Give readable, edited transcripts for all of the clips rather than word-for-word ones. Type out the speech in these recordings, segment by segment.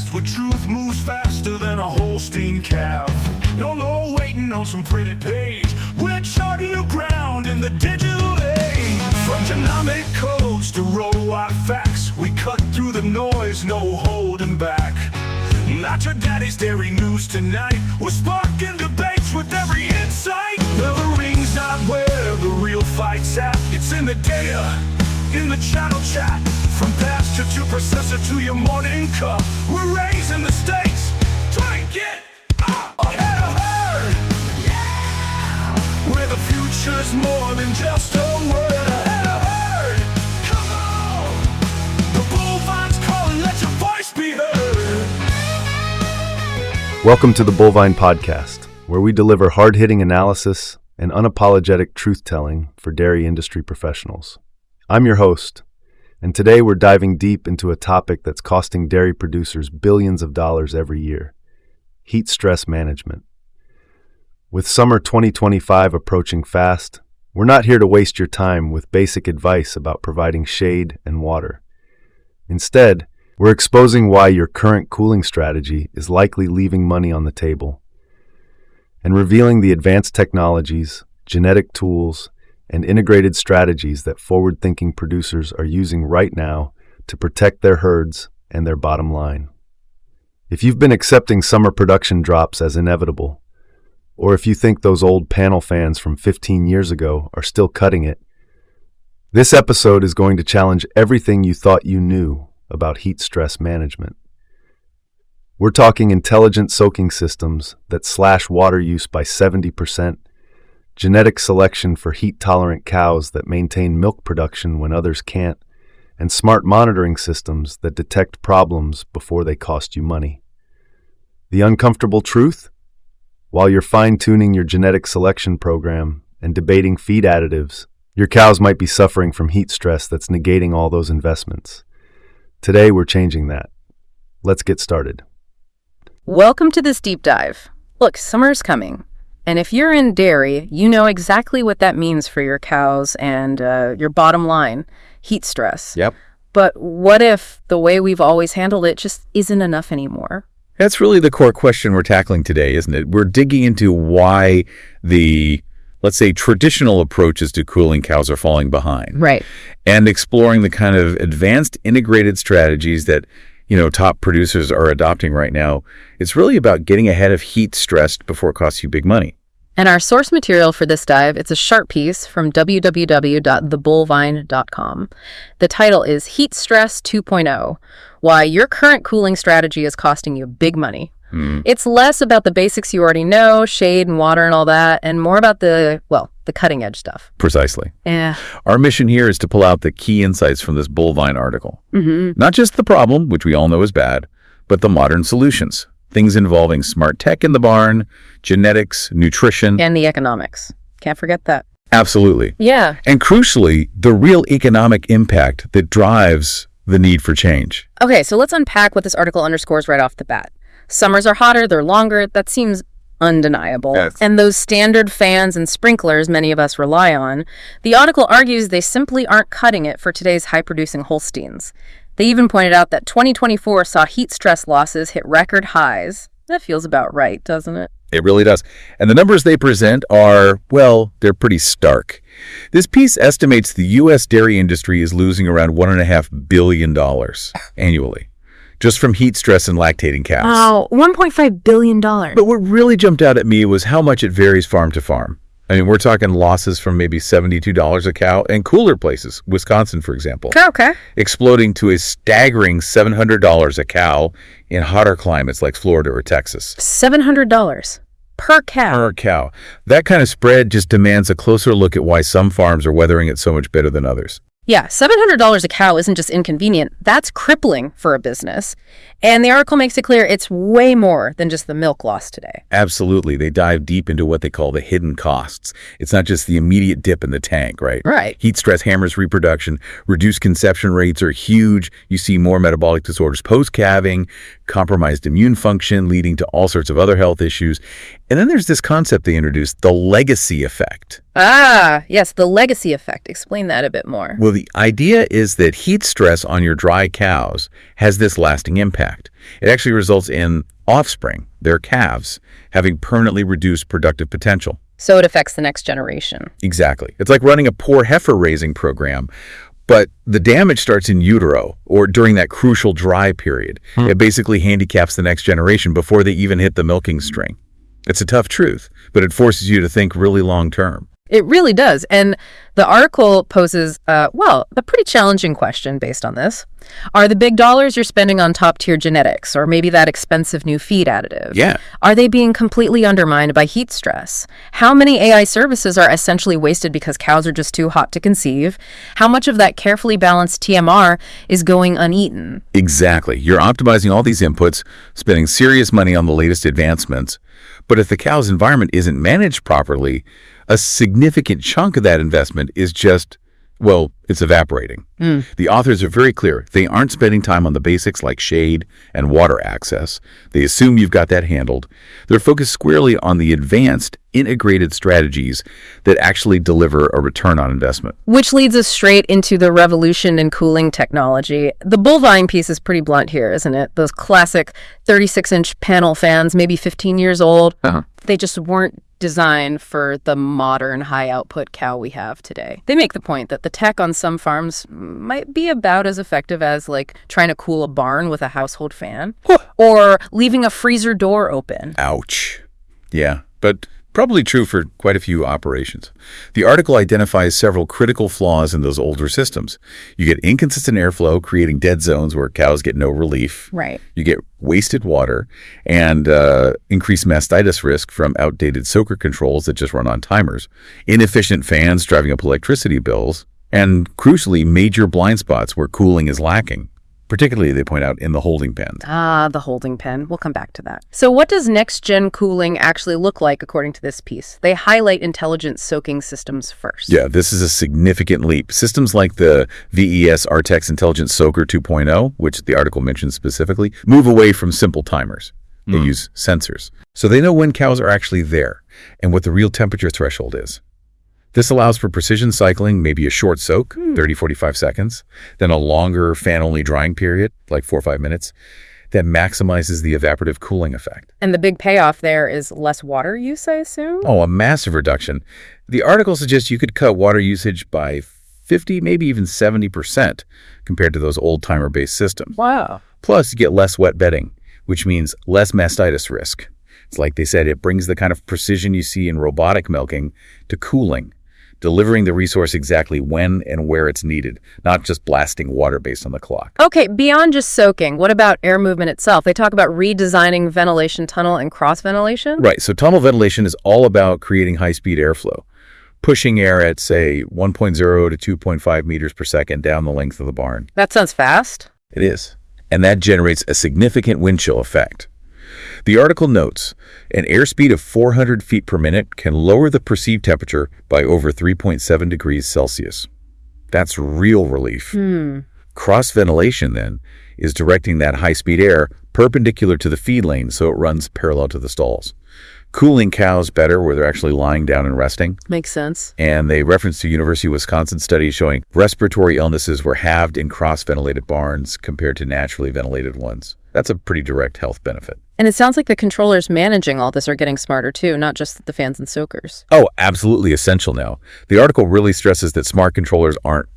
podcast where truth moves faster than a Holstein calf. No waiting on some pretty page. We're charting new ground in the digital age. From genomic codes to row-wide facts, we cut through the noise, no holding back. Not your daddy's dairy news tonight. We're sparking debates with every insight. The ring's not where the real fight's at. It's in the data, in the channel chat. From pasture to processor to your morning cup, we're raising the stakes. Try and get ahead of herd. Yeah! Where the future's more than just a word. Ahead of herd. Come on! The bullvine's calling, let your voice be heard. Welcome to the Bullvine Podcast, where we deliver hard-hitting analysis and unapologetic truth-telling for dairy industry professionals. I'm your host, and today we're diving deep into a topic that's costing dairy producers billions of dollars every year: heat stress management. With summer 2025 approaching fast, we're not here to waste your time with basic advice about providing shade and water. Instead, we're exposing why your current cooling strategy is likely leaving money on the table, and revealing the advanced technologies, genetic tools, and integrated strategies that forward-thinking producers are using right now to protect their herds and their bottom line. If you've been accepting summer production drops as inevitable, or if you think those old panel fans from 15 years ago are still cutting it, this episode is going to challenge everything you thought you knew about heat stress management. We're talking intelligent soaking systems that slash water use by 70%, genetic selection for heat-tolerant cows that maintain milk production when others can't, and smart monitoring systems that detect problems before they cost you money. The uncomfortable truth? While you're fine-tuning your genetic selection program and debating feed additives, your cows might be suffering from heat stress that's negating all those investments. Today, we're changing that. Let's get started. Welcome to this deep dive. Look, summer's coming. And if you're in dairy, you know exactly what that means for your cows and your bottom line, heat stress. Yep. But what if the way we've always handled it just isn't enough anymore? That's really the core question we're tackling today, isn't it? We're digging into why the, let's say, traditional approaches to cooling cows are falling behind. Right. And exploring the kind of advanced integrated strategies that, top producers are adopting right now. It's really about getting ahead of heat stress before it costs you big money. And our source material for this dive, it's a sharp piece from www.thebullvine.com. The title is Heat Stress 2.0, Why Your Current Cooling Strategy is Costing You Big Money. It's less about the basics you already know, shade and water and all that, and more about the cutting edge stuff. Precisely. Yeah. Our mission here is to pull out the key insights from this Bullvine article. Not just the problem, which we all know is bad, but the modern solutions. Things involving smart tech in the barn, genetics, nutrition. And the economics. Can't forget that. Absolutely. Yeah. And crucially, the real economic impact that drives the need for change. Okay, so let's unpack what this article underscores right off the bat. Summers are hotter, they're longer. That seems undeniable. Yes. And those standard fans and sprinklers many of us rely on, the article argues they simply aren't cutting it for today's high-producing Holsteins. They even pointed out that 2024 saw heat stress losses hit record highs. That feels about right, doesn't it? It really does. And the numbers they present are, they're pretty stark. This piece estimates the U.S. dairy industry is losing around $1.5 billion annually, just from heat stress and lactating calves. Wow, $1.5 billion. But what really jumped out at me was how much it varies farm to farm. I mean, we're talking losses from maybe $72 a cow in cooler places, Wisconsin, for example. Okay. Exploding to a staggering $700 a cow in hotter climates like Florida or Texas. $700 per cow. Per cow. That kind of spread just demands a closer look at why some farms are weathering it so much better than others. Yeah, $700 a cow isn't just inconvenient. That's crippling for a business. And the article makes it clear it's way more than just the milk loss today. Absolutely. They dive deep into what they call the hidden costs. It's not just the immediate dip in the tank, right? Right. Heat stress hammers reproduction. Reduced conception rates are huge. You see more metabolic disorders post-calving, compromised immune function leading to all sorts of other health issues. And then there's this concept they introduced, the legacy effect. Ah, yes, the legacy effect. Explain that a bit more. Well, the idea is that heat stress on your dry cows has this lasting impact. It actually results in offspring, their calves, having permanently reduced productive potential. So it affects the next generation. Exactly. It's like running a poor heifer raising program, but the damage starts in utero or during that crucial dry period. It basically handicaps the next generation before they even hit the milking string. It's a tough truth, but it forces you to think really long term. It really does. And the article poses, a pretty challenging question based on this. Are the big dollars you're spending on top-tier genetics, or maybe that expensive new feed additive, are they being completely undermined by heat stress? How many AI services are essentially wasted because cows are just too hot to conceive? How much of that carefully balanced TMR is going uneaten? Exactly. You're optimizing all these inputs, spending serious money on the latest advancements. But if the cow's environment isn't managed properly, a significant chunk of that investment is just, it's evaporating. The authors are very clear. They aren't spending time on the basics like shade and water access. They assume you've got that handled. They're focused squarely on the advanced, integrated strategies that actually deliver a return on investment. Which leads us straight into the revolution in cooling technology. The bovine piece is pretty blunt here, isn't it? Those classic 36-inch panel fans, maybe 15 years old. They just weren't designed for the modern high-output cow we have today. They make the point that the tech on some farms might be about as effective as, like, trying to cool a barn with a household fan or leaving a freezer door open. Ouch. Yeah, but probably true for quite a few operations. The article identifies several critical flaws in those older systems. You get inconsistent airflow, creating dead zones where cows get no relief. Right. You get wasted water and increased mastitis risk from outdated soaker controls that just run on timers, inefficient fans driving up electricity bills, and crucially, major blind spots where cooling is lacking. Particularly, they point out, in the holding pens. Ah, the holding pen. We'll come back to that. So what does next-gen cooling actually look like according to this piece? They highlight intelligent soaking systems first. Yeah, this is a significant leap. Systems like the VES Artex Intelligent Soaker 2.0, which the article mentions specifically, move away from simple timers. They use sensors. So they know when cows are actually there and what the real temperature threshold is. This allows for precision cycling, maybe a short soak, 30-45 seconds, then a longer fan-only drying period, like 4 or 5 minutes, that maximizes the evaporative cooling effect. And the big payoff there is less water use, I assume? Oh, a massive reduction. The article suggests you could cut water usage by 50, maybe even 70% compared to those old timer-based systems. Wow. Plus, you get less wet bedding, which means less mastitis risk. It's like they said, it brings the kind of precision you see in robotic milking to cooling, delivering the resource exactly when and where it's needed, not just blasting water based on the clock. Okay, beyond just soaking, what about air movement itself? They talk about redesigning ventilation tunnel and cross ventilation? Right, so tunnel ventilation is all about creating high-speed airflow, pushing air at, say, 1.0 to 2.5 meters per second down the length of the barn. That sounds fast. It is, and that generates a significant wind chill effect. The article notes, an airspeed of 400 feet per minute can lower the perceived temperature by over 3.7 degrees Celsius. That's real relief. Cross-ventilation, then, is directing that high-speed air perpendicular to the feed lane so it runs parallel to the stalls, cooling cows better where they're actually lying down and resting. Makes sense. And they reference to University of Wisconsin studies showing respiratory illnesses were halved in cross-ventilated barns compared to naturally ventilated ones. That's a pretty direct health benefit. And it sounds like the controllers managing all this are getting smarter too, not just the fans and soakers. Oh, absolutely essential now. The article really stresses that smart controllers aren't,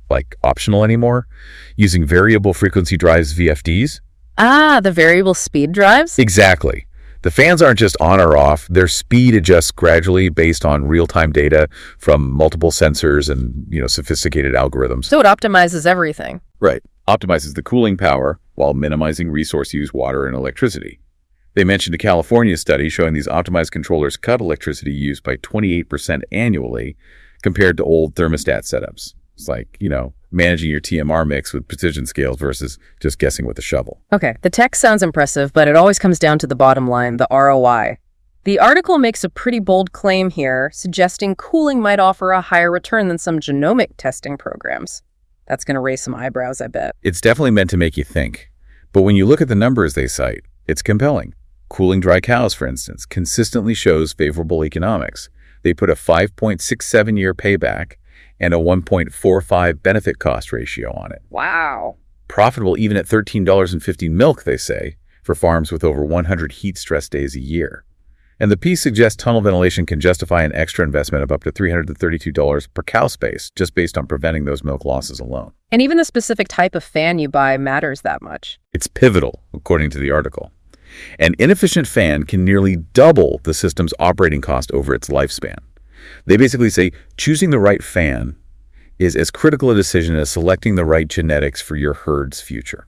like, optional anymore. Using variable frequency drives, VFDs. Ah, the variable speed drives? Exactly. The fans aren't just on or off. Their speed adjusts gradually based on real-time data from multiple sensors and, sophisticated algorithms. So it optimizes everything. Right. Optimizes the cooling power while minimizing resource use, water, and electricity. They mentioned a California study showing these optimized controllers cut electricity use by 28% annually compared to old thermostat setups. It's like, managing your TMR mix with precision scales versus just guessing with a shovel. Okay, the tech sounds impressive, but it always comes down to the bottom line, the ROI. The article makes a pretty bold claim here, suggesting cooling might offer a higher return than some genomic testing programs. That's going to raise some eyebrows, I bet. It's definitely meant to make you think. But when you look at the numbers they cite, it's compelling. Cooling dry cows, for instance, consistently shows favorable economics. They put a 5.67-year payback and a 1.45 benefit cost ratio on it. Wow. Profitable even at $13.50 milk, they say, for farms with over 100 heat stress days a year. And the piece suggests tunnel ventilation can justify an extra investment of up to $332 per cow space, just based on preventing those milk losses alone. And even the specific type of fan you buy matters that much. It's pivotal, according to the article. An inefficient fan can nearly double the system's operating cost over its lifespan. They basically say choosing the right fan is as critical a decision as selecting the right genetics for your herd's future.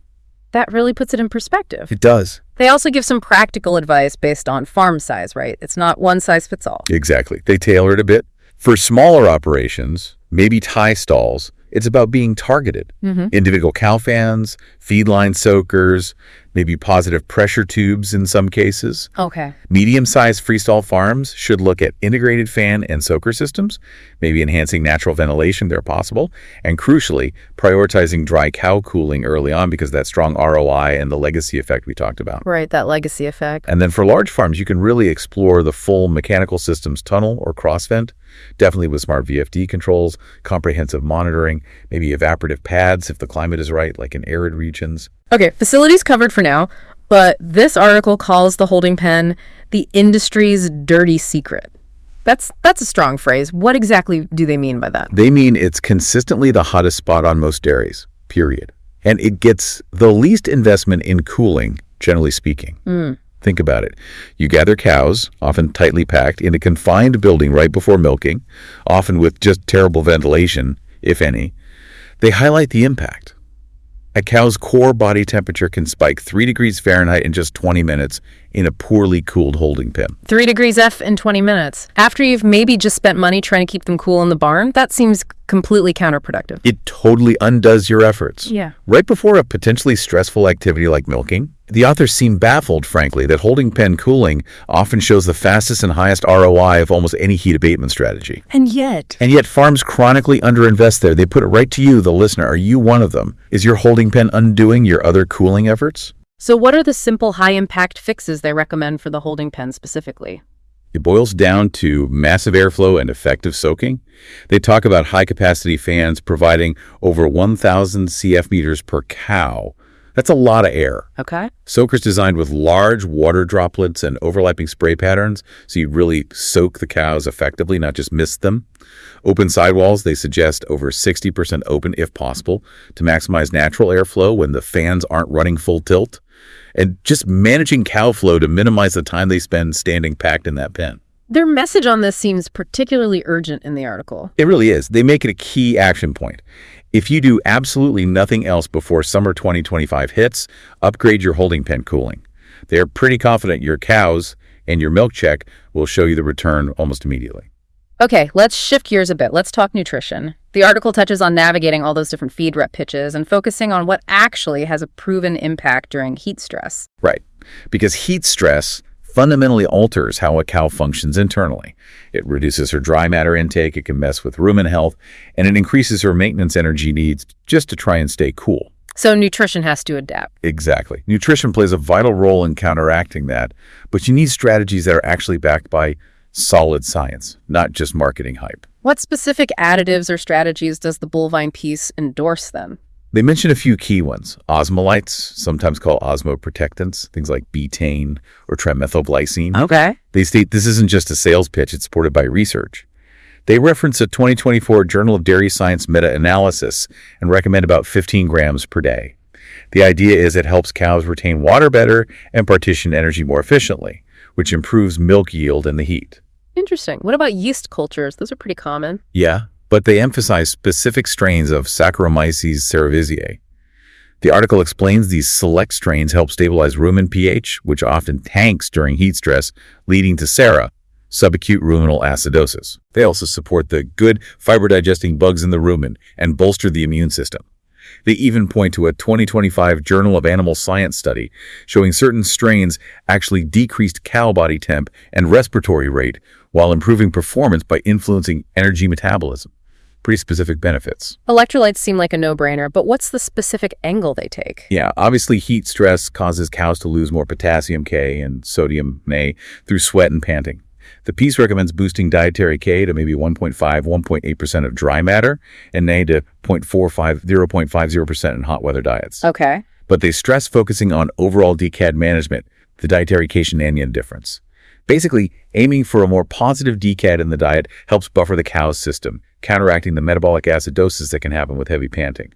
That really puts it in perspective. It does. They also give some practical advice based on farm size, right? It's not one size fits all. Exactly. They tailor it a bit. For smaller operations, maybe tie stalls, it's about being targeted. Individual cow fans, feed line soakers, maybe positive pressure tubes in some cases. Okay. Medium-sized freestall farms should look at integrated fan and soaker systems, maybe enhancing natural ventilation where possible, and crucially, prioritizing dry cow cooling early on because of that strong ROI and the legacy effect we talked about. Right, that legacy effect. And then for large farms, you can really explore the full mechanical systems tunnel or cross vent, definitely with smart VFD controls, comprehensive monitoring, maybe evaporative pads if the climate is right, like in arid regions. Okay, facilities covered for now, but this article calls the holding pen the industry's dirty secret. That's a strong phrase. What exactly do they mean by that? They mean it's consistently the hottest spot on most dairies, period. And it gets the least investment in cooling, generally speaking. Think about it. You gather cows, often tightly packed, in a confined building right before milking, often with just terrible ventilation, if any. They highlight the impact. A cow's core body temperature can spike 3 degrees Fahrenheit in just 20 minutes in a poorly cooled holding pen. 3 degrees F in 20 minutes. After you've maybe just spent money trying to keep them cool in the barn, that seems completely counterproductive. It totally undoes your efforts. Yeah. Right before a potentially stressful activity like milking, the authors seem baffled, frankly, that holding pen cooling often shows the fastest and highest ROI of almost any heat abatement strategy. And yet farms chronically underinvest there. They put it right to you, the listener. Are you one of them? Is your holding pen undoing your other cooling efforts? So what are the simple high-impact fixes they recommend for the holding pen specifically? It boils down to massive airflow and effective soaking. They talk about high-capacity fans providing over 1,000 CF meters per cow. That's a lot of air. Okay. Soakers designed with large water droplets and overlapping spray patterns, so you really soak the cows effectively, not just mist them. Open sidewalls, they suggest over 60% open if possible to maximize natural airflow when the fans aren't running full tilt. And just managing cow flow to minimize the time they spend standing packed in that pen. Their message on this seems particularly urgent in the article. It really is. They make it a key action point. If you do absolutely nothing else before summer 2025 hits, upgrade your holding pen cooling. They're pretty confident your cows and your milk check will show you the return almost immediately. Okay, let's shift gears a bit. Let's talk nutrition. The article touches on navigating all those different feed rep pitches and focusing on what actually has a proven impact during heat stress. Right, because heat stress fundamentally alters how a cow functions internally. It reduces her dry matter intake, it can mess with rumen health, and it increases her maintenance energy needs just to try and stay cool. So nutrition has to adapt. Exactly. Nutrition plays a vital role in counteracting that, but you need strategies that are actually backed by solid science, not just marketing hype. What specific additives or strategies does the bovine piece endorse then? They mention a few key ones. Osmolytes, sometimes called osmoprotectants, things like betaine or trimethylglycine. Okay. They state this isn't just a sales pitch, it's supported by research. They reference a 2024 Journal of Dairy Science meta-analysis and recommend about 15 grams per day. The idea is it helps cows retain water better and partition energy more efficiently, which improves milk yield in the heat. Interesting. What about yeast cultures? Those are pretty common. Yeah, but they emphasize specific strains of Saccharomyces cerevisiae. The article explains these select strains help stabilize rumen pH, which often tanks during heat stress, leading to SARA, subacute ruminal acidosis. They also support the good fiber-digesting bugs in the rumen and bolster the immune system. They even point to a 2025 Journal of Animal Science study showing certain strains actually decreased cow body temp and respiratory rate while improving performance by influencing energy metabolism. Pretty specific benefits. Electrolytes seem like a no-brainer, but what's the specific angle they take? Yeah, obviously heat stress causes cows to lose more potassium K and sodium Na through sweat and panting. The piece recommends boosting dietary K to maybe 1.5, 1.8% of dry matter and nay to 0.50% in hot weather diets. Okay. But they stress focusing on overall DCAD management, the dietary K-Shananian difference. Basically, aiming for a more positive DCAD in the diet helps buffer the cow's system, counteracting the metabolic acidosis that can happen with heavy panting.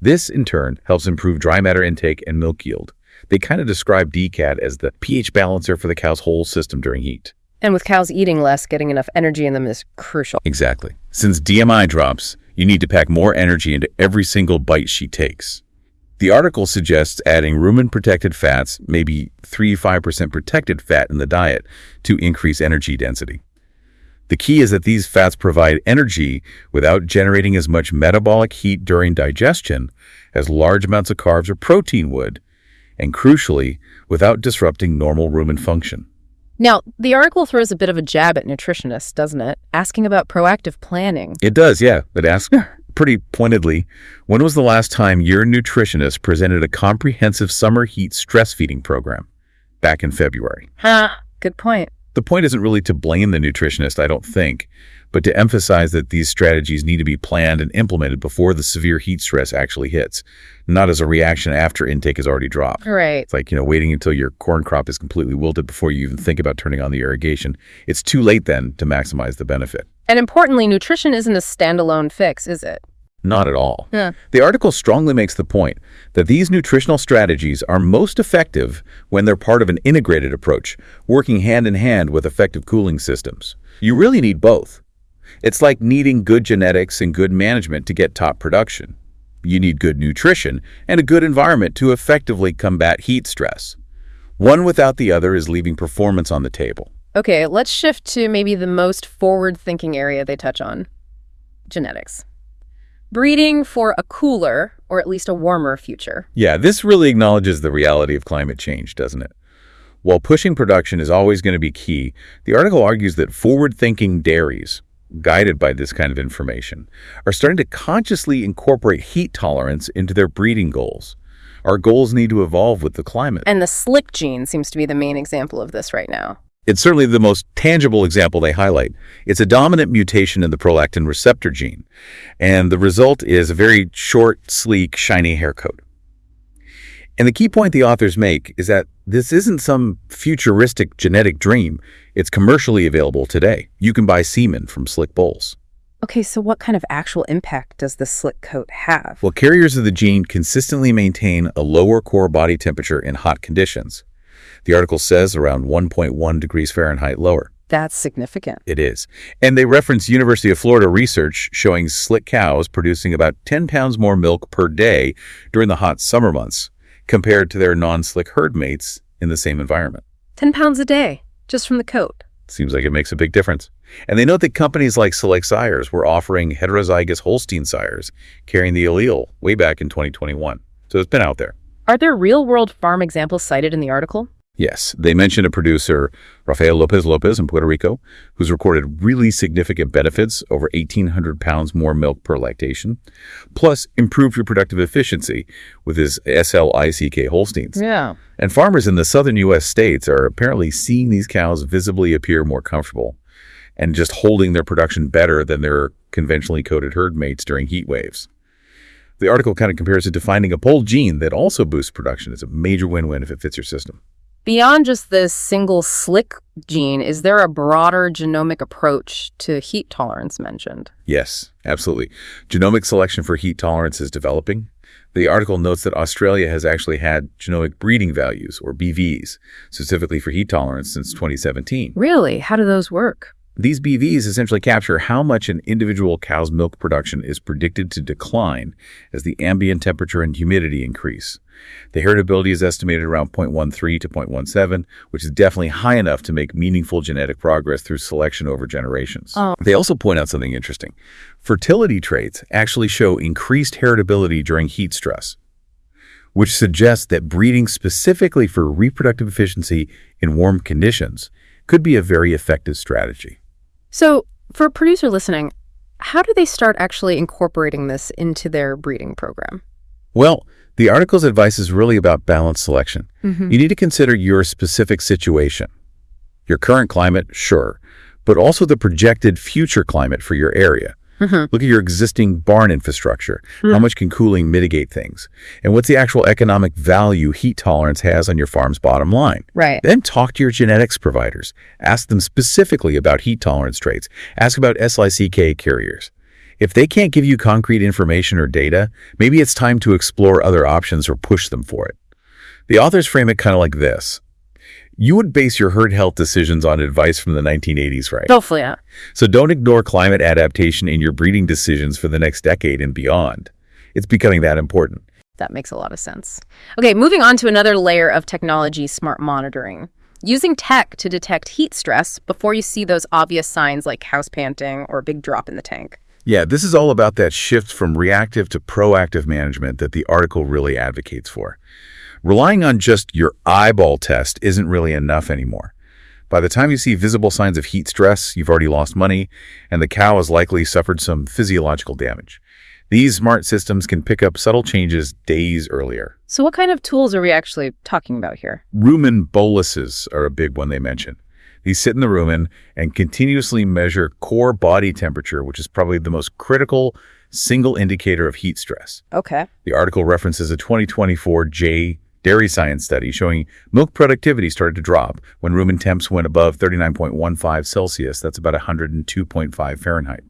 This, in turn, helps improve dry matter intake and milk yield. They kind of describe DCAD as the pH balancer for the cow's whole system during heat. And with cows eating less, getting enough energy in them is crucial. Exactly. Since DMI drops, you need to pack more energy into every single bite she takes. The article suggests adding rumen-protected fats, maybe 3-5% protected fat in the diet, to increase energy density. The key is that these fats provide energy without generating as much metabolic heat during digestion as large amounts of carbs or protein would, and crucially, without disrupting normal rumen function. Now, the article throws a bit of a jab at nutritionists, doesn't it? Asking about proactive planning. It does, yeah. It asks pretty pointedly, when was the last time your nutritionist presented a comprehensive summer heat stress feeding program? Back in February. Good point. The point isn't really to blame the nutritionist, I don't think, but to emphasize that these strategies need to be planned and implemented before the severe heat stress actually hits, not as a reaction after intake has already dropped. Right. It's like, waiting until your corn crop is completely wilted before you even think about turning on the irrigation. It's too late then to maximize the benefit. And importantly, nutrition isn't a standalone fix, is it? Not at all. Yeah. The article strongly makes the point that these nutritional strategies are most effective when they're part of an integrated approach, working hand in hand with effective cooling systems. You really need both. It's like needing good genetics and good management to get top production. You need good nutrition and a good environment to effectively combat heat stress. One without the other is leaving performance on the table. Okay, let's shift to maybe the most forward-thinking area they touch on, genetics. Breeding for a cooler, or at least a warmer future. Yeah, this really acknowledges the reality of climate change, doesn't it? While pushing production is always going to be key, the article argues that forward-thinking dairies, guided by this kind of information, are starting to consciously incorporate heat tolerance into their breeding goals. Our goals need to evolve with the climate. And the slick gene seems to be the main example of this right now. It's certainly the most tangible example they highlight. It's a dominant mutation in the prolactin receptor gene, and the result is a very short, sleek, shiny hair coat. And the key point the authors make is that this isn't some futuristic genetic dream. It's commercially available today. You can buy semen from slick bulls. Okay, so what kind of actual impact does the slick coat have? Well, carriers of the gene consistently maintain a lower core body temperature in hot conditions. The article says around 1.1 degrees Fahrenheit lower. That's significant. It is. And they reference University of Florida research showing slick cows producing about 10 pounds more milk per day during the hot summer months compared to their non-slick herd mates in the same environment. 10 pounds a day, just from the coat. Seems like it makes a big difference. And they note that companies like Select Sires were offering heterozygous Holstein sires carrying the allele way back in 2021. So it's been out there. Are there real-world farm examples cited in the article? Yes, they mentioned a producer, Rafael Lopez in Puerto Rico, who's recorded really significant benefits, over 1,800 pounds more milk per lactation, plus improved reproductive efficiency with his SLICK Holsteins. Yeah. And farmers in the southern U.S. states are apparently seeing these cows visibly appear more comfortable and just holding their production better than their conventionally coated herd mates during heat waves. The article kind of compares it to finding a pole gene that also boosts production. It's a major win-win if it fits your system. Beyond just this single slick gene, is there a broader genomic approach to heat tolerance mentioned? Yes, absolutely. Genomic selection for heat tolerance is developing. The article notes that Australia has actually had genomic breeding values, or BVs, specifically for heat tolerance since 2017. Really? How do those work? These BVs essentially capture how much an individual cow's milk production is predicted to decline as the ambient temperature and humidity increase. The heritability is estimated around 0.13 to 0.17, which is definitely high enough to make meaningful genetic progress through selection over generations. They also point out something interesting. Fertility traits actually show increased heritability during heat stress, which suggests that breeding specifically for reproductive efficiency in warm conditions could be a very effective strategy. So, for a producer listening, how do they start actually incorporating this into their breeding program? Well, the article's advice is really about balanced selection. You need to consider your specific situation. Your current climate, sure, but also the projected future climate for your area. Look at your existing barn infrastructure. How much can cooling mitigate things? And what's the actual economic value heat tolerance has on your farm's bottom line? Right. Then talk to your genetics providers. Ask them specifically about heat tolerance traits. Ask about SLICK carriers. If they can't give you concrete information or data, maybe it's time to explore other options or push them for it. The authors frame it kind of like this. You would base your herd health decisions on advice from the 1980s, right? Hopefully, yeah. So don't ignore climate adaptation in your breeding decisions for the next decade and beyond. It's becoming that important. That makes a lot of sense. Okay, moving on to another layer of technology, smart monitoring. Using tech to detect heat stress before you see those obvious signs like house panting or a big drop in the tank. Yeah, this is all about that shift from reactive to proactive management that the article really advocates for. Relying on just your eyeball test isn't really enough anymore. By the time you see visible signs of heat stress, you've already lost money, and the cow has likely suffered some physiological damage. These smart systems can pick up subtle changes days earlier. So what kind of tools are we actually talking about here? Rumen boluses are a big one they mention. These sit in the rumen and continuously measure core body temperature, which is probably the most critical single indicator of heat stress. Okay. The article references a 2024 dairy science study showing milk productivity started to drop when rumen temps went above 39.15 Celsius. That's about 102.5 Fahrenheit.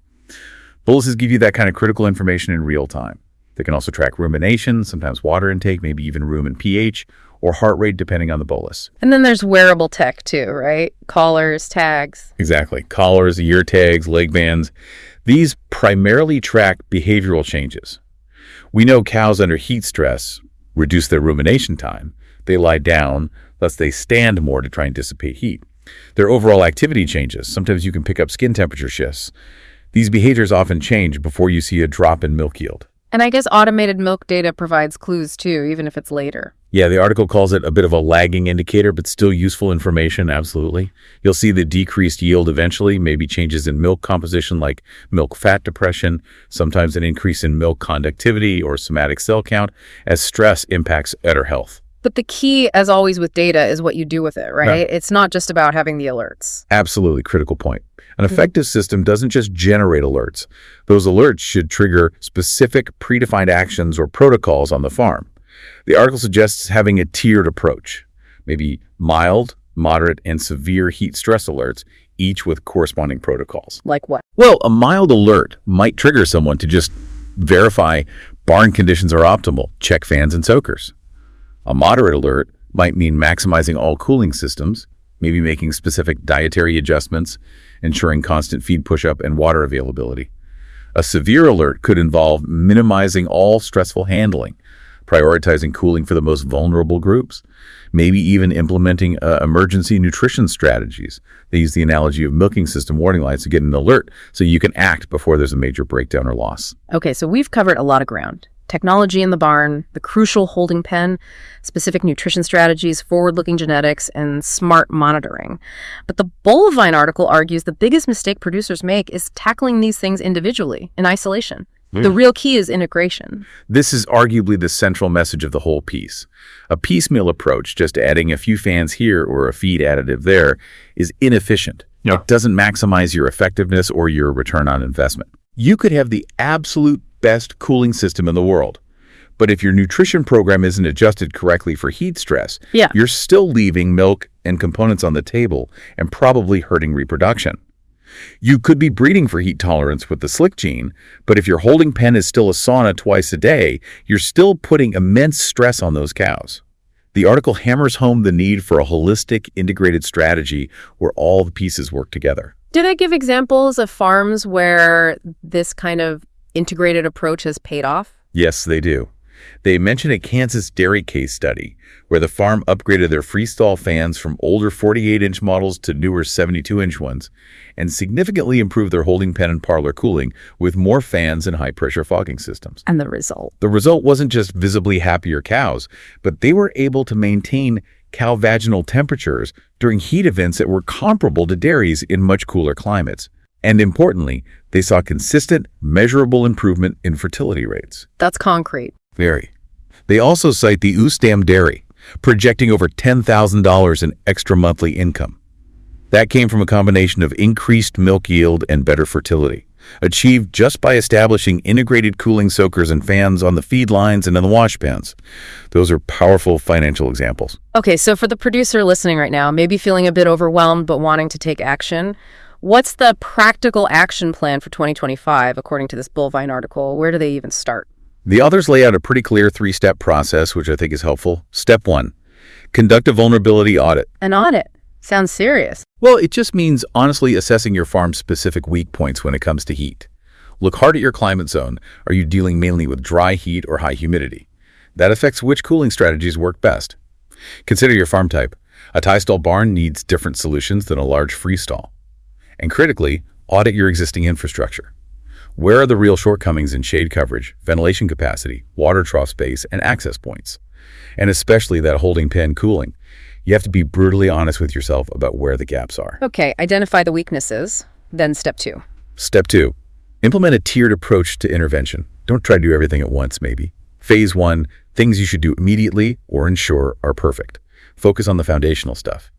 Boluses give you that kind of critical information in real time. They can also track rumination, sometimes water intake, maybe even rumen pH, or heart rate depending on the bolus. And then there's wearable tech too, right? Collars, tags. Exactly. Collars, ear tags, leg bands. These primarily track behavioral changes. We know cows under heat stress reduce their rumination time. They lie down, thus they stand more to try and dissipate heat. Their overall activity changes. Sometimes you can pick up skin temperature shifts. These behaviors often change before you see a drop in milk yield. And I guess automated milk data provides clues too, even if it's later. Yeah, the article calls it a bit of a lagging indicator, but still useful information, absolutely. You'll see the decreased yield eventually, maybe changes in milk composition like milk fat depression, sometimes an increase in milk conductivity or somatic cell count as stress impacts udder health. But the key, as always with data, is what you do with it, right? Right. It's not just about having the alerts. Absolutely, critical point. An effective system doesn't just generate alerts. Those alerts should trigger specific predefined actions or protocols on the farm. The article suggests having a tiered approach, maybe mild, moderate, and severe heat stress alerts, each with corresponding protocols. Like what? Well, a mild alert might trigger someone to just verify barn conditions are optimal, check fans and soakers. A moderate alert might mean maximizing all cooling systems, maybe making specific dietary adjustments, ensuring constant feed push-up and water availability. A severe alert could involve minimizing all stressful handling, prioritizing cooling for the most vulnerable groups, maybe even implementing emergency nutrition strategies. They use the analogy of milking system warning lights to get an alert so you can act before there's a major breakdown or loss. Okay, so we've covered a lot of ground. Technology in the barn, the crucial holding pen, specific nutrition strategies, forward-looking genetics, and smart monitoring. But the bovine article argues the biggest mistake producers make is tackling these things individually, in isolation. The real key is integration. This is arguably the central message of the whole piece. A piecemeal approach, just adding a few fans here or a feed additive there, is inefficient. Yeah. It doesn't maximize your effectiveness or your return on investment. You could have the absolute best cooling system in the world, but if your nutrition program isn't adjusted correctly for heat stress, you're still leaving milk and components on the table and probably hurting reproduction. You could be breeding for heat tolerance with the slick gene, but if your holding pen is still a sauna twice a day, you're still putting immense stress on those cows. The article hammers home the need for a holistic, integrated strategy where all the pieces work together. Did I give examples of farms where this kind of integrated approach has paid off? Yes, they do. They mention a Kansas dairy case study where the farm upgraded their freestall fans from older 48-inch models to newer 72-inch ones and significantly improved their holding pen and parlor cooling with more fans and high-pressure fogging systems. And the result? The result wasn't just visibly happier cows, but they were able to maintain cow vaginal temperatures during heat events that were comparable to dairies in much cooler climates. And importantly, they saw consistent, measurable improvement in fertility rates. That's concrete. Very. They also cite the Ustam dairy, projecting over $10,000 in extra monthly income. That came from a combination of increased milk yield and better fertility, achieved just by establishing integrated cooling soakers and fans on the feed lines and in the wash pans. Those are powerful financial examples. Okay, so for the producer listening right now, maybe feeling a bit overwhelmed but wanting to take action, what's the practical action plan for 2025 according to this Bullvine article? Where do they even start? The authors lay out a pretty clear 3-step process, which I think is helpful. Step 1, conduct a vulnerability audit. An audit? Sounds serious. Well, it just means honestly assessing your farm's specific weak points when it comes to heat. Look hard at your climate zone. Are you dealing mainly with dry heat or high humidity? That affects which cooling strategies work best. Consider your farm type. A tie-stall barn needs different solutions than a large freestall. And critically, audit your existing infrastructure. Where are the real shortcomings in shade coverage, ventilation capacity, water trough space, and access points? And especially that holding pen cooling. You have to be brutally honest with yourself about where the gaps are. Okay, identify the weaknesses. Then step 2. Step 2, implement a tiered approach to intervention. Don't try to do everything at once, maybe. Phase 1, things you should do immediately or ensure are perfect. Focus on the foundational stuff.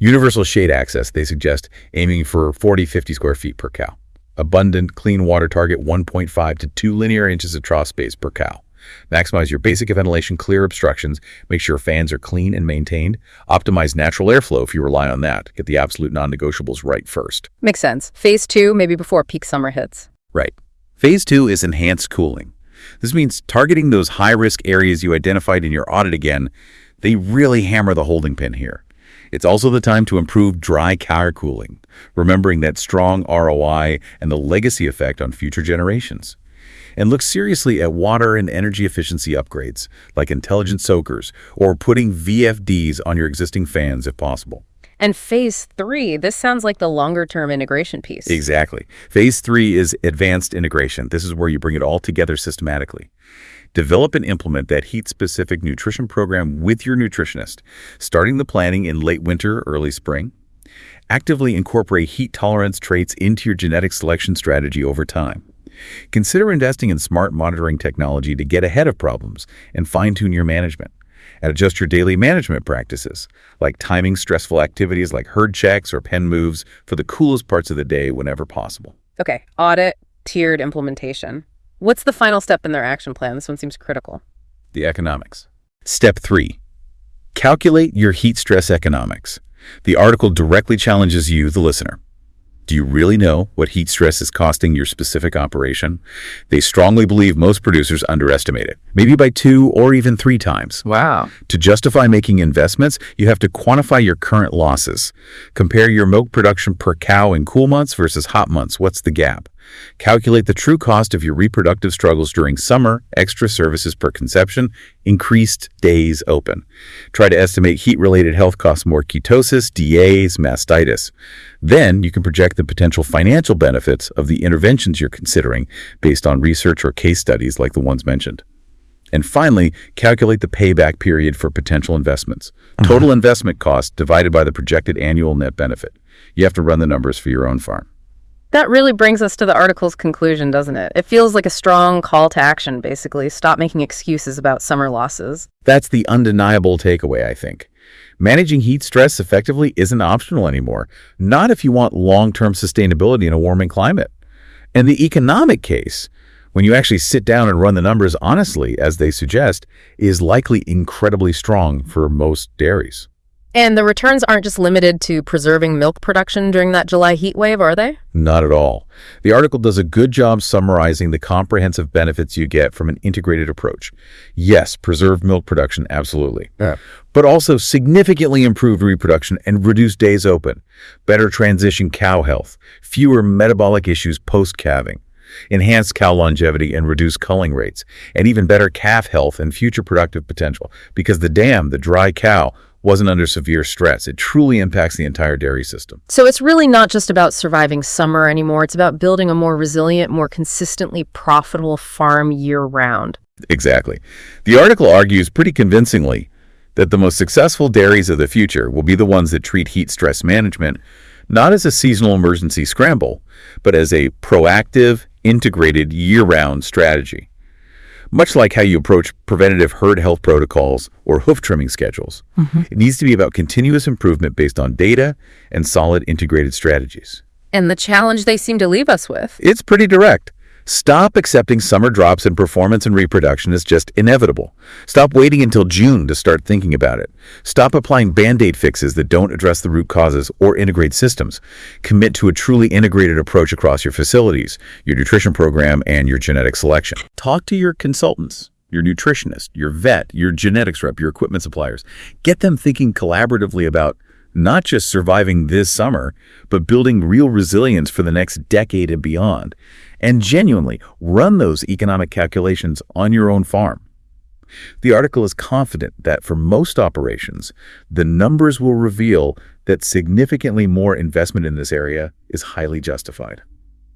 Universal shade access, they suggest, aiming for 40-50 square feet per cow. Abundant, clean water target 1.5 to 2 linear inches of trough space per cow. Maximize your basic ventilation, clear obstructions, make sure fans are clean and maintained. Optimize natural airflow if you rely on that. Get the absolute non-negotiables right first. Makes sense. Phase 2, maybe before peak summer hits. Right. Phase 2 is enhanced cooling. This means targeting those high-risk areas you identified in your audit again. They really hammer the holding pin here. It's also the time to improve dry cow cooling, remembering that strong ROI and the legacy effect on future generations. And look seriously at water and energy efficiency upgrades, like intelligent soakers or putting VFDs on your existing fans if possible. And phase 3, this sounds like the longer-term integration piece. Exactly. Phase 3 is advanced integration. This is where you bring it all together systematically. Develop and implement that heat-specific nutrition program with your nutritionist, starting the planning in late winter, early spring. Actively incorporate heat tolerance traits into your genetic selection strategy over time. Consider investing in smart monitoring technology to get ahead of problems and fine-tune your management. And adjust your daily management practices, like timing stressful activities like herd checks or pen moves for the coolest parts of the day whenever possible. Okay, audit, tiered implementation. What's the final step in their action plan? This one seems critical. The economics. Step 3. Calculate your heat stress economics. The article directly challenges you, the listener. Do you really know what heat stress is costing your specific operation? They strongly believe most producers underestimate it, maybe by 2 or even 3 times. Wow. To justify making investments, you have to quantify your current losses. Compare your milk production per cow in cool months versus hot months. What's the gap? Calculate the true cost of your reproductive struggles during summer, extra services per conception, increased days open. Try to estimate heat-related health costs, more ketosis, DAs, mastitis. Then you can project the potential financial benefits of the interventions you're considering based on research or case studies like the ones mentioned. And finally, calculate the payback period for potential investments. Total investment cost divided by the projected annual net benefit. You have to run the numbers for your own farm. That really brings us to the article's conclusion, doesn't it? It feels like a strong call to action, basically. Stop making excuses about summer losses. That's the undeniable takeaway, I think. Managing heat stress effectively isn't optional anymore, not if you want long-term sustainability in a warming climate. And the economic case, when you actually sit down and run the numbers honestly, as they suggest, is likely incredibly strong for most dairies. And the returns aren't just limited to preserving milk production during that July heat wave, are they? Not at all. The article does a good job summarizing the comprehensive benefits you get from an integrated approach. Yes, preserved milk production, absolutely. Yeah. But also significantly improved reproduction and reduced days open, better transition cow health, fewer metabolic issues post-calving, enhanced cow longevity and reduced culling rates, and even better calf health and future productive potential, because the dry cow, wasn't under severe stress. It truly impacts the entire dairy system. So it's really not just about surviving summer anymore. It's about building a more resilient, more consistently profitable farm year-round. Exactly. The article argues pretty convincingly that the most successful dairies of the future will be the ones that treat heat stress management not as a seasonal emergency scramble, but as a proactive, integrated, year-round strategy. much like how you approach preventative herd health protocols or hoof trimming schedules. It needs to be about continuous improvement based on data and solid integrated strategies. And the challenge they seem to leave us with. It's pretty direct. Stop accepting summer drops in performance and reproduction as just inevitable. Stop waiting until June to start thinking about it. Stop applying Band-Aid fixes that don't address the root causes or integrate systems. Commit to a truly integrated approach across your facilities, your nutrition program, and your genetic selection. Talk to your consultants, your nutritionist, your vet, your genetics rep, your equipment suppliers. Get them thinking collaboratively about not just surviving this summer, but building real resilience for the next decade and beyond. And genuinely run those economic calculations on your own farm. The article is confident that for most operations, the numbers will reveal that significantly more investment in this area is highly justified.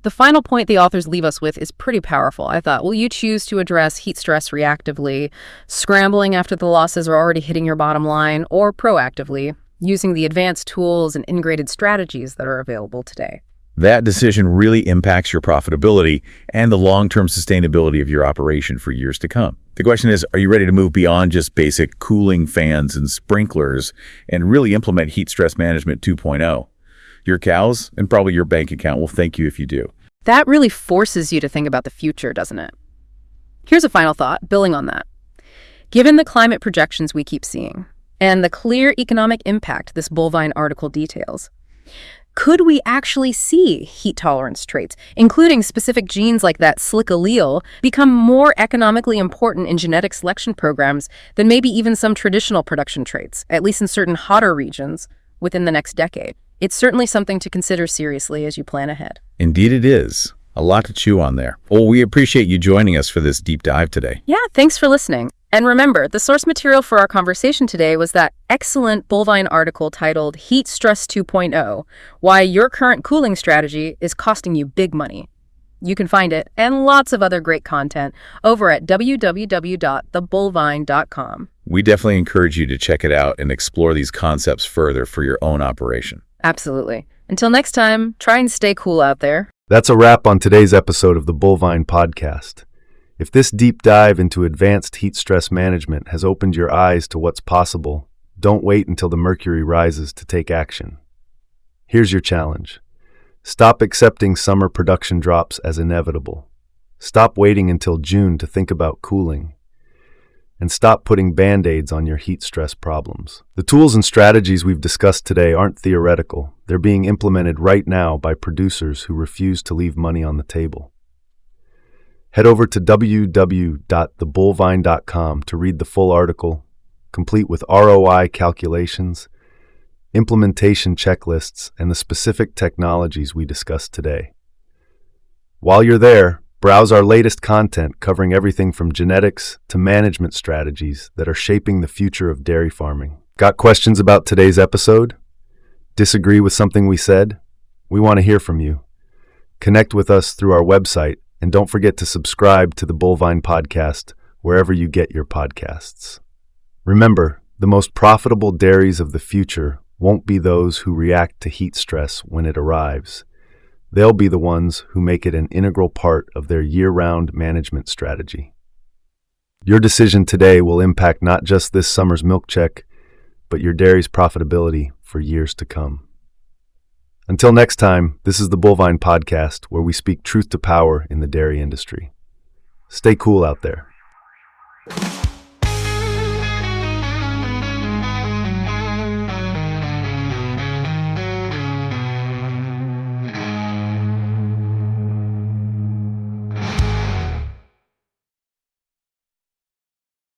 The final point the authors leave us with is pretty powerful. I thought, will you choose to address heat stress reactively, scrambling after the losses are already hitting your bottom line, or proactively, using the advanced tools and integrated strategies that are available today? That decision really impacts your profitability and the long-term sustainability of your operation for years to come. The question is, are you ready to move beyond just basic cooling fans and sprinklers and really implement heat stress management 2.0? Your cows and probably your bank account will thank you if you do. That really forces you to think about the future, doesn't it? Here's a final thought, building on that. Given the climate projections we keep seeing and the clear economic impact this bovine article details, could we actually see heat tolerance traits, including specific genes like that slick allele, become more economically important in genetic selection programs than maybe even some traditional production traits, at least in certain hotter regions, within the next decade? It's certainly something to consider seriously as you plan ahead. Indeed it is. A lot to chew on there. Well, we appreciate you joining us for this deep dive today. Yeah, thanks for listening. And remember, the source material for our conversation today was that excellent bovine article titled Heat Stress 2.0, Why Your Current Cooling Strategy is Costing You Big Money. You can find it and lots of other great content over at www.thebovine.com. We definitely encourage you to check it out and explore these concepts further for your own operation. Absolutely. Until next time, try and stay cool out there. That's a wrap on today's episode of the Bovine Podcast. If this deep dive into advanced heat stress management has opened your eyes to what's possible, don't wait until the mercury rises to take action. Here's your challenge. Stop accepting summer production drops as inevitable. Stop waiting until June to think about cooling. And stop putting Band-Aids on your heat stress problems. The tools and strategies we've discussed today aren't theoretical. They're being implemented right now by producers who refuse to leave money on the table. Head over to www.thebovine.com to read the full article, complete with ROI calculations, implementation checklists, and the specific technologies we discussed today. While you're there, browse our latest content covering everything from genetics to management strategies that are shaping the future of dairy farming. Got questions about today's episode? Disagree with something we said? We want to hear from you. Connect with us through our website, and don't forget to subscribe to the Bovine Podcast wherever you get your podcasts. Remember, the most profitable dairies of the future won't be those who react to heat stress when it arrives. They'll be the ones who make it an integral part of their year-round management strategy. Your decision today will impact not just this summer's milk check, but your dairy's profitability for years to come. Until next time, this is the Bovine Podcast, where we speak truth to power in the dairy industry. Stay cool out there.